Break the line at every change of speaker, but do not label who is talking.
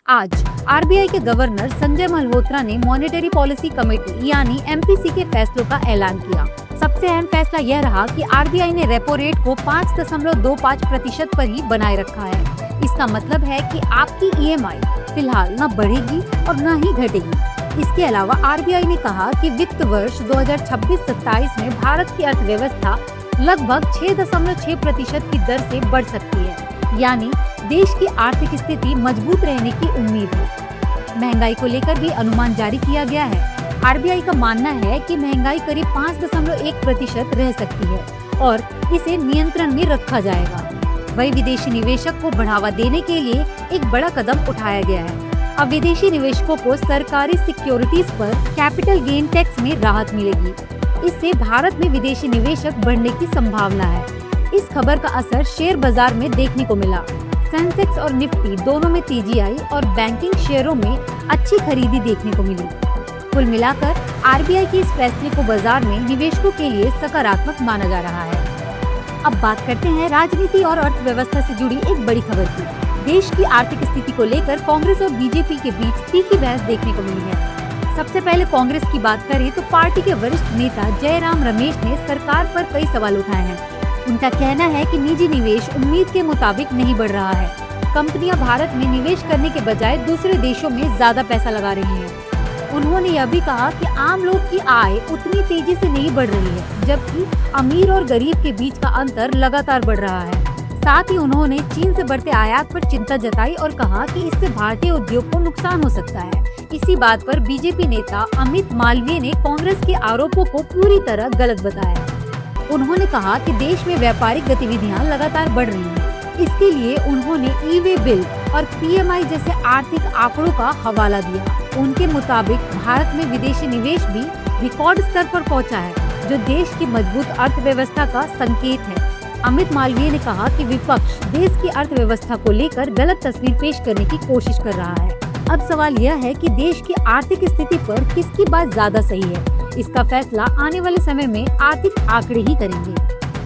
आज आरबीआई के गवर्नर संजय मल्होत्रा ने मॉनेटरी पॉलिसी कमेटी यानी एमपीसी के फैसलों का ऐलान किया। सबसे अहम फैसला यह रहा कि आरबीआई ने रेपो रेट को 5.25% पर ही बनाए रखा है। इसका मतलब है कि आपकी ईएमआई फिलहाल न बढ़ेगी और न ही घटेगी। इसके अलावा आरबीआई ने कहा कि वित्त वर्ष 2026-27 में भारत की अर्थव्यवस्था लगभग 6.6% की दर से बढ़ सकती है, यानी देश की आर्थिक स्थिति मजबूत रहने की उम्मीद है। महंगाई को लेकर भी अनुमान जारी किया गया है। आरबीआई का मानना है कि महंगाई करीब 5.1% रह सकती है और इसे नियंत्रण में रखा जाएगा। वही विदेशी निवेशक को बढ़ावा देने के लिए एक बड़ा कदम उठाया गया है। अब विदेशी निवेशकों को सरकारी सिक्योरिटीज पर कैपिटल गेन टैक्स में राहत मिलेगी। इससे भारत में विदेशी निवेशक बढ़ने की संभावना है। इस खबर का असर शेयर बाजार में देखने को मिला। सेंसेक्स और निफ्टी दोनों में तेजी आई और बैंकिंग शेयरों में अच्छी खरीदी देखने को मिली। कुल मिलाकर आरबीआई के इस फैसले को बाजार में निवेशकों के लिए सकारात्मक माना जा रहा है। अब बात करते हैं राजनीति और अर्थव्यवस्था से जुड़ी एक बड़ी खबर की। देश की आर्थिक स्थिति को लेकर कांग्रेस और बीजेपी के बीच तीखी बहस देखने को मिली है। सबसे पहले कांग्रेस की बात करें तो पार्टी के वरिष्ठ नेता जयराम रमेश ने सरकार पर कई सवाल उठाए हैं। उनका कहना है कि निजी निवेश उम्मीद के मुताबिक नहीं बढ़ रहा है। कंपनियां भारत में निवेश करने के बजाय दूसरे देशों में ज्यादा पैसा लगा रही हैं। उन्होंने यह भी कहा कि आम लोग की आय उतनी तेजी से नहीं बढ़ रही है, जबकि अमीर और गरीब के बीच का अंतर लगातार बढ़ रहा है। साथ ही उन्होंने चीन से बढ़ते आयात पर चिंता जताई और कहा कि इससे भारतीय उद्योग को नुकसान हो सकता है। इसी बात पर बीजेपी नेता अमित मालवीय ने कांग्रेस के आरोपों को पूरी तरह गलत बताया। उन्होंने कहा कि देश में व्यापारिक गतिविधियां लगातार बढ़ रही हैं। इसके लिए उन्होंने ई-वे बिल और पीएमआई जैसे आर्थिक आंकड़ों का हवाला दिया। उनके मुताबिक भारत में विदेशी निवेश भी रिकॉर्ड स्तर पर पहुंचा है, जो देश की मजबूत अर्थव्यवस्था का संकेत है। अमित मालवीय ने कहा कि विपक्ष देश की अर्थव्यवस्था को लेकर गलत तस्वीर पेश करने की कोशिश कर रहा है। अब सवाल यह है कि देश की आर्थिक स्थिति पर किसकी बात ज्यादा सही है। इसका फैसला आने वाले समय में आर्थिक आंकड़े ही करेंगे।